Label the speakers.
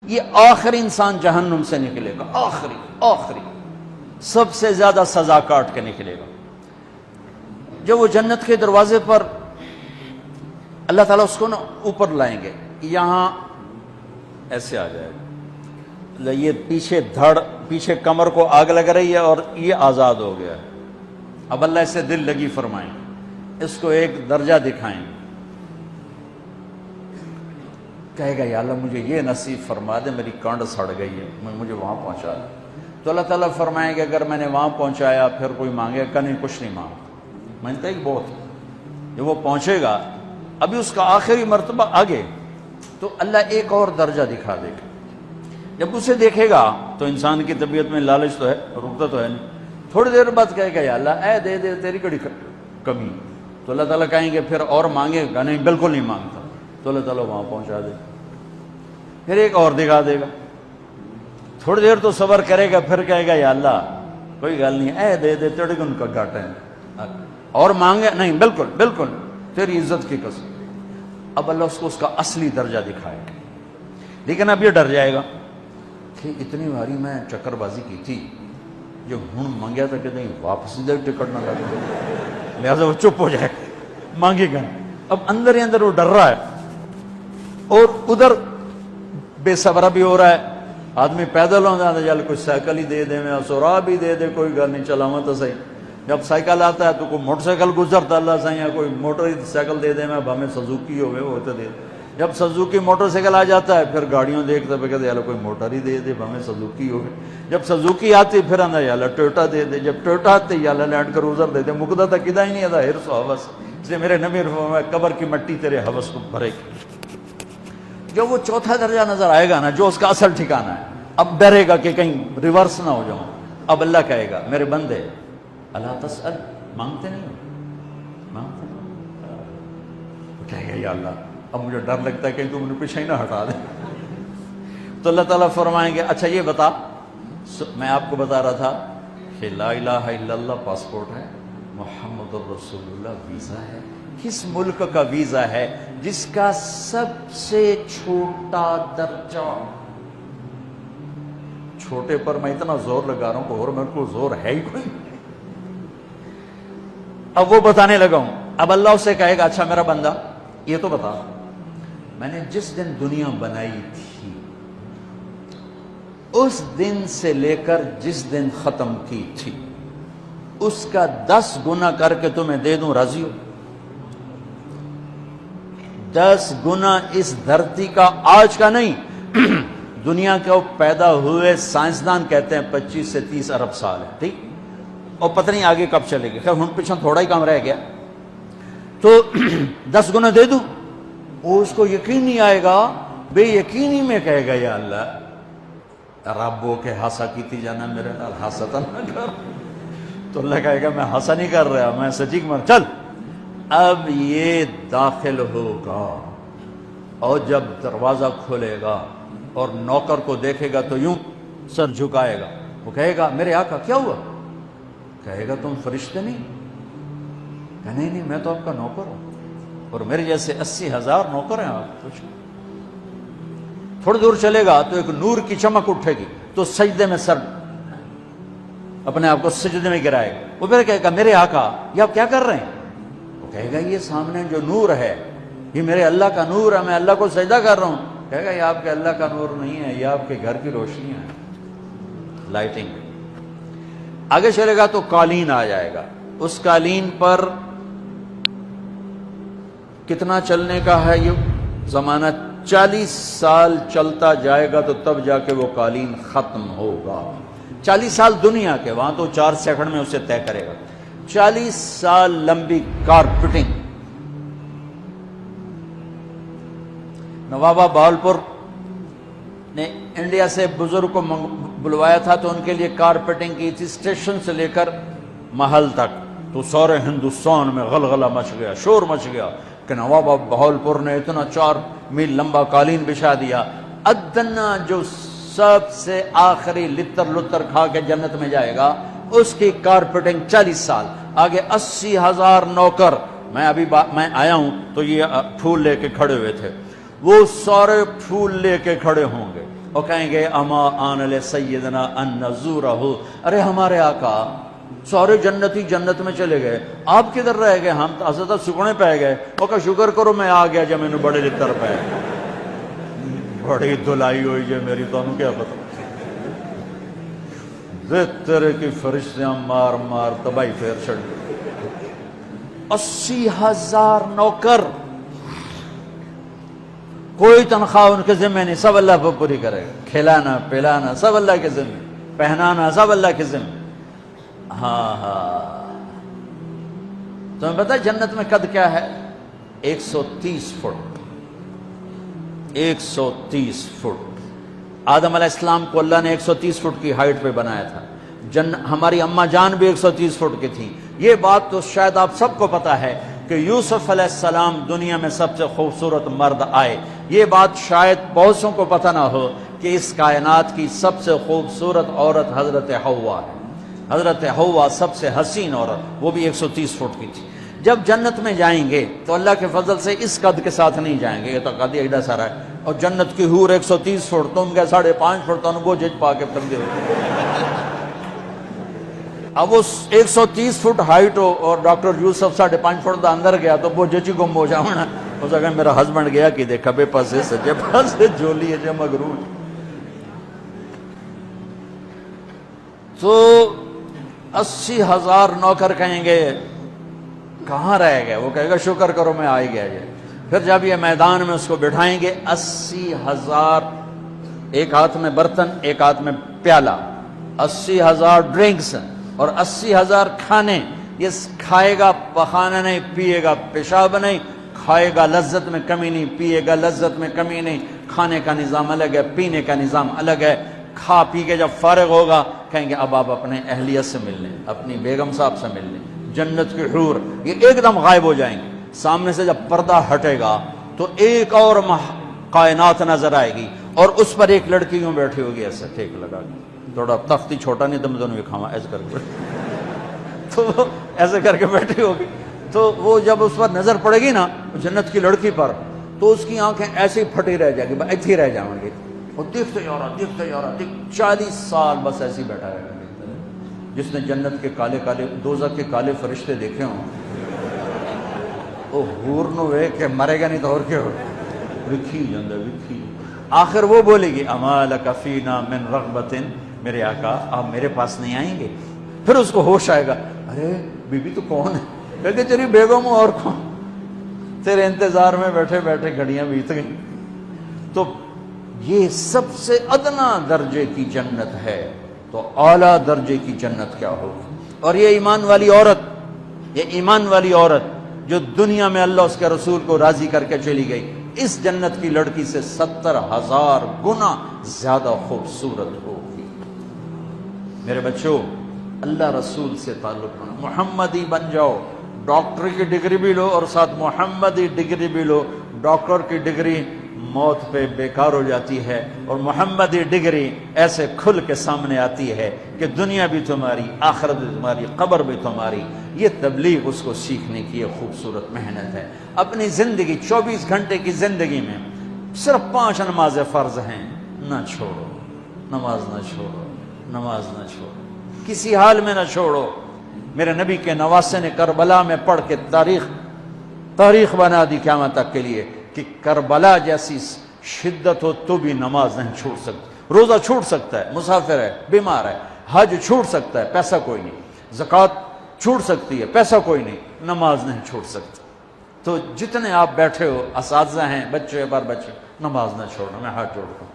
Speaker 1: یہ آخری انسان جہنم سے نکلے گا، آخری سب سے زیادہ سزا کاٹ کے نکلے گا۔ جب وہ جنت کے دروازے پر اللہ تعالیٰ اس کو نا اوپر لائیں گے، یہاں ایسے آ جائے گا، یہ پیچھے کمر کو آگ لگ رہی ہے اور یہ آزاد ہو گیا ہے۔ اب اللہ اسے دل لگی فرمائیں، اس کو ایک درجہ دکھائیں، کہے گا یا اللہ مجھے یہ نصیب فرما دے، میری کانڈ سڑ گئی ہے، مجھے وہاں پہنچا دے۔ تو اللہ تعالیٰ فرمائیں گے اگر میں نے وہاں پہنچایا پھر کوئی مانگے گا نہیں، کچھ نہیں مانگتا، میں نے کہا کہ بہت۔ جب وہ پہنچے گا ابھی اس کا آخری مرتبہ آگے، تو اللہ ایک اور درجہ دکھا دے گا۔ جب اسے دیکھے گا تو انسان کی طبیعت میں لالچ تو ہے، رکتا تو ہے نہیں، تھوڑی دیر بعد کہے گا یا اللہ اے دے دے، تیری کڑی کمی۔ تو اللہ تعالیٰ کہیں گے پھر اور مانگے گا نہیں، بالکل نہیں مانگتا، تو اللہ تعالیٰ وہاں پہنچا دے، پھر ایک اور دکھا دے گا، تھوڑی دیر تو صبر کرے گا، پھر کہے گا یا اللہ کوئی گل نہیں، اے دے دے، تیرے ان کا گھاٹا ہے، اور مانگے نہیں، بالکل تیری عزت کی قسم۔ اب اللہ اس کو اس کا اصلی درجہ دکھائے گا، لیکن اب یہ ڈر جائے گا کہ اتنی باری میں چکر بازی کی تھی، جو ہوں مانگیا تھا کہ نہیں واپس دے، ٹکٹ نہ لگے، لہٰذا وہ چپ ہو جائے گا، مانگے گا۔ اب اندر ہی اندر وہ ڈر رہا ہے، اور ادھر بے صبرا بھی ہو رہا ہے، آدمی پیدل ہو جاتا ہے، چل کوئی سائیکل ہی دے دے، میں سورا بھی دے دے، کوئی گل نہیں، چلاواں تو صحیح۔ جب سائیکل آتا ہے تو کوئی موٹر سائیکل گزرتا اللہ صحیح ہے، کوئی موٹر سائیکل دے دے، میں بھامے سزوکی ہوئے وہ تو دے دے۔ جب سزوکی موٹر سائیکل آ جاتا ہے پھر گاڑیوں دیکھتے پہ کہتے یار کوئی موٹر ہی دے دے، بھامے سزوکی ہوئے۔ جب سزوکی آتی پھر آنا یا اللہ ٹویوٹا دے دے، جب ٹویوٹا آتے یا اللہ لینڈ کروزر دے دے، مقدہ تک کدا ہی نہیں آتا، ہرس و حوث۔ اس لیے میرے نبی فرمایا قبر کی مٹی تیرے حوث کو بھرے گی۔ جب وہ چوتھا درجہ نظر آئے گا نا، جو اس کا اصل ٹھکانہ ہے، اب ڈرے گا کہ کہیں ریورس نہ ہو جاؤں۔ اب اللہ کہے گا میرے بندے اللہ تسأل، مانگتے نہیں ہو، مانگتے نہیں، کہے گا یا اللہ اب مجھے ڈر لگتا ہے کہ تم نے پیچھے ہی نہ ہٹا دے۔ تو اللہ تعالیٰ فرمائیں گے اچھا یہ بتا، میں آپ کو بتا رہا تھا کہ لا الہ الا اللہ پاسپورٹ ہے، محمد الرسول اللہ ویزا ہے۔ کس ملک کا ویزا ہے؟ جس کا سب سے چھوٹا درجہ، چھوٹے پر میں اتنا زور لگا رہا ہوں اور میرے کو زور ہے ہی کوئی۔ اب وہ بتانے لگا ہوں، اب اللہ اسے کہے گا اچھا میرا بندہ یہ تو بتا، میں نے جس دن دنیا بنائی تھی اس دن سے لے کر جس دن ختم کی تھی اس کا 10 گنا کر کے تمہیں دے دوں، راضی ہو؟ 10 گنا اس دھرتی کا، آج کا نہیں، دنیا کے پیدا ہوئے سائنسدان کہتے ہیں 25 سے 30 ارب سال ہے، ٹھیک، اور پتہ نہیں آگے کب چلے گی، خیر ہن پیچھے تھوڑا ہی کام رہ گیا، تو 10 گنا دے دوں۔ وہ اس کو یقین نہیں آئے گا، بے یقینی میں کہے گا یا اللہ ربو کے ہاسا کیتی جانا، میرے نال ہاسا نہ کر۔ تو اللہ کہے گا میں ہاسا نہیں کر رہا، میں سچی مر، چل اب یہ داخل ہوگا، اور جب دروازہ کھولے گا اور نوکر کو دیکھے گا تو یوں سر جھکائے گا، وہ کہے گا میرے آقا کیا ہوا؟ کہے گا تم فرشتے نہیں؟ کہ نہیں میں تو آپ کا نوکر ہوں، اور میرے جیسے 80,000 نوکر ہیں آپ کچھ۔ تھوڑی دور چلے گا تو ایک نور کی چمک اٹھے گی، تو سجدے میں سر اپنے آپ کو سجدے میں گرائے گا، وہ پھر کہے گا میرے آقا یہ آپ کیا کر رہے ہیں؟ وہ کہے گا یہ سامنے جو نور ہے یہ میرے اللہ کا نور ہے، میں اللہ کو سجدہ کر رہا ہوں۔ کہے گا یہ آپ کے اللہ کا نور نہیں ہے، یہ آپ کے گھر کی روشنیاں ہیں، لائٹنگ۔ آگے چلے گا تو قالین آ جائے گا، اس قالین پر کتنا چلنے کا ہے یہ زمانہ؟ 40 سال چلتا جائے گا تو تب جا کے وہ قالین ختم ہوگا۔ 40 سال دنیا کے، وہاں تو 4 سیکنڈ میں اسے طے کرے گا۔ 40 سال لمبی کارپیٹنگ۔ نوابہ بہاولپور نے انڈیا سے بزرگ کو بلوایا تھا تو ان کے لیے کارپیٹنگ کی تھی، اسٹیشن سے لے کر محل تک، تو سارے ہندوستان میں غلغلہ مچ گیا، شور مچ گیا کہ نوابہ بہاولپور نے اتنا 4 میل لمبا قالین بچھا دیا۔ ادنا جو سب سے آخری لتر لتر کھا کے جنت میں جائے گا اس کی کارپیٹنگ 40 سال، آگے 80,000 نوکر۔ میں آیا ہوں تو یہ پھول لے کے کھڑے ہوئے تھے، وہ سارے پھول لے کے کھڑے ہوں گے، اور کہیں گے اما آن لسیدنا ان نزورہ، ارے ہمارے آقا سارے جنتی جنت میں چلے گئے، آپ کدھر رہ گئے؟ ہم تو اساں سکنے پہ گئے۔ وہ کہ شکر کرو میں آ گیا جب میں نے بڑے لتر پہ بڑی دلائی ہوئی جے میری، تو انہوں کیا پتا تیرے کی فرشتیاں مار مار تباہی پھیر چھڑ۔ 80,000 نوکر، کوئی تنخواہ ان کے ذمہ نہیں، سب اللہ پر پوری کرے گا، کھلانا پلانا سب اللہ کے ذمہ، پہنانا سب اللہ کے ذمہ۔ ہاں تمہیں پتہ ہے جنت میں قد کیا ہے؟ 130 فٹ، 130 فٹ۔ آدم علیہ السلام کو اللہ نے 130 فٹ کی ہائٹ پہ بنایا تھا، ہماری اماں جان بھی 130 فٹ کی تھی۔ یہ بات تو شاید آپ سب کو پتا ہے کہ یوسف علیہ السلام دنیا میں سب سے خوبصورت مرد آئے۔ یہ بات شاید بہت سوں کو پتہ نہ ہو کہ اس کائنات کی سب سے خوبصورت عورت حضرت حوا ہے۔ حضرت حوا سب سے حسین عورت، وہ بھی 130 فٹ کی تھی۔ جب جنت میں جائیں گے تو اللہ کے فضل سے اس قد کے ساتھ نہیں جائیں گے، یہ تو قد ایڈا سارا ہے، اور جنت کی حور 130 فٹ، تم کے 5.5 فٹ تو وہ جج پا کے پھر دے۔ اب اس 130 فٹ ہائٹ ہو اور ڈاکٹر یوسف 5.5 فٹ دا اندر گیا تو وہ جچی گم ہو جاؤنا، اس اگر میرا ہسبینڈ گیا کہ دیکھا بے پاسے سجے پاسے جولی ہے جے مغرور۔ تو 80,000 نوکر کہیں گے کہاں رہ گئے؟ وہ کہے گا شکر کرو میں آ ہی گیا جائے۔ پھر جب یہ میدان میں اس کو بٹھائیں گے، 80,000، ایک ہاتھ میں برتن ایک ہاتھ میں پیالہ، 80,000 ڈرنکس اور 80,000 کھانے۔ یہ کھائے گا پخانا نہیں، پیے گا پیشاب نہیں، کھائے گا لذت میں کمی نہیں، پیے گا لذت میں کمی نہیں۔ کھانے کا نظام الگ ہے، پینے کا نظام الگ ہے۔ کھا پی کے جب فارغ ہوگا کہیں گے اب آپ اپنے اہلیت سے مل لیں، اپنی بیگم صاحب سے مل لیں۔ جنت کی حور یہ ایک دم غائب ہو جائیں گے، سامنے سے جب پردہ ہٹے گا تو ایک اور کائنات نظر آئے گی، اور اس پر ایک لڑکی یوں بیٹھی ہوگی ایسے ٹھیک لگا کے، تھوڑا تختی چھوٹا نہیں تم دونوں کھاوا ایسے کر کے تو وہ ایسے کر کے بیٹھی ہوگی۔ تو وہ جب اس پر نظر پڑے گی نا جنت کی لڑکی پر، تو اس کی آنکھیں ایسی پھٹی رہ جائیں گی، ایتھی رہ جائیں گی، وہ دیکھتے جا رہا دیکھتے جا رہا، 40 سال بس ایسی بیٹھا رہے گا۔ جس نے جنت کے کالے کالے دوزخ کے کالے فرشتے دیکھے ہوں، وہ حور نو وے کہ مرے گا نہیں تو اور کیا ہو، وکھی جندہ وکھی۔ آخر وہ بولے گی اما لک فینا من رغبت، میرے آقا آپ میرے پاس نہیں آئیں گے؟ پھر اس کو ہوش آئے گا، ارے بی بی تو کون ہے؟ کہتے تیری بیگم ہوں، اور کون؟ تیرے انتظار میں بیٹھے بیٹھے گھڑیاں بیت گئیں۔ تو یہ سب سے ادنا درجے کی جنت ہے، تو اعلیٰ درجے کی جنت کیا ہوگی؟ اور یہ ایمان والی عورت، یہ ایمان والی عورت جو دنیا میں اللہ اس کے رسول کو راضی کر کے چلی گئی، اس جنت کی لڑکی سے 70,000 گنا زیادہ خوبصورت ہوگی۔ میرے بچوں، اللہ رسول سے تعلق بنا، محمدی بن جاؤ، ڈاکٹر کی ڈگری بھی لو اور ساتھ محمدی ڈگری بھی لو۔ ڈاکٹر کی ڈگری موت پہ بیکار ہو جاتی ہے، اور محمدی ڈگری ایسے کھل کے سامنے آتی ہے کہ دنیا بھی تمہاری، آخرت بھی تمہاری، قبر بھی تمہاری۔ یہ تبلیغ اس کو سیکھنے کی ایک خوبصورت محنت ہے۔ اپنی زندگی 24 گھنٹے کی زندگی میں صرف 5 نمازیں فرض ہیں، نہ چھوڑو، نماز نہ چھوڑو، نماز نہ چھوڑو، کسی حال میں نہ چھوڑو۔ میرے نبی کے نواسے نے کربلا میں پڑھ کے تاریخ بنا دی قیامت تک کے لیے کہ کربلا جیسی شدت ہو تو بھی نماز نہیں چھوڑ سکتا۔ روزہ چھوٹ سکتا ہے، مسافر ہے، بیمار ہے، حج چھوٹ سکتا ہے، پیسہ کوئی نہیں، زکوٰۃ چھوٹ سکتی ہے، پیسہ کوئی نہیں، نماز نہیں چھوڑ سکتا۔ تو جتنے آپ بیٹھے ہو، اساتذہ ہیں، بچے بار بچے، نماز نہ چھوڑنا، میں ہاتھ جوڑتا ہوں۔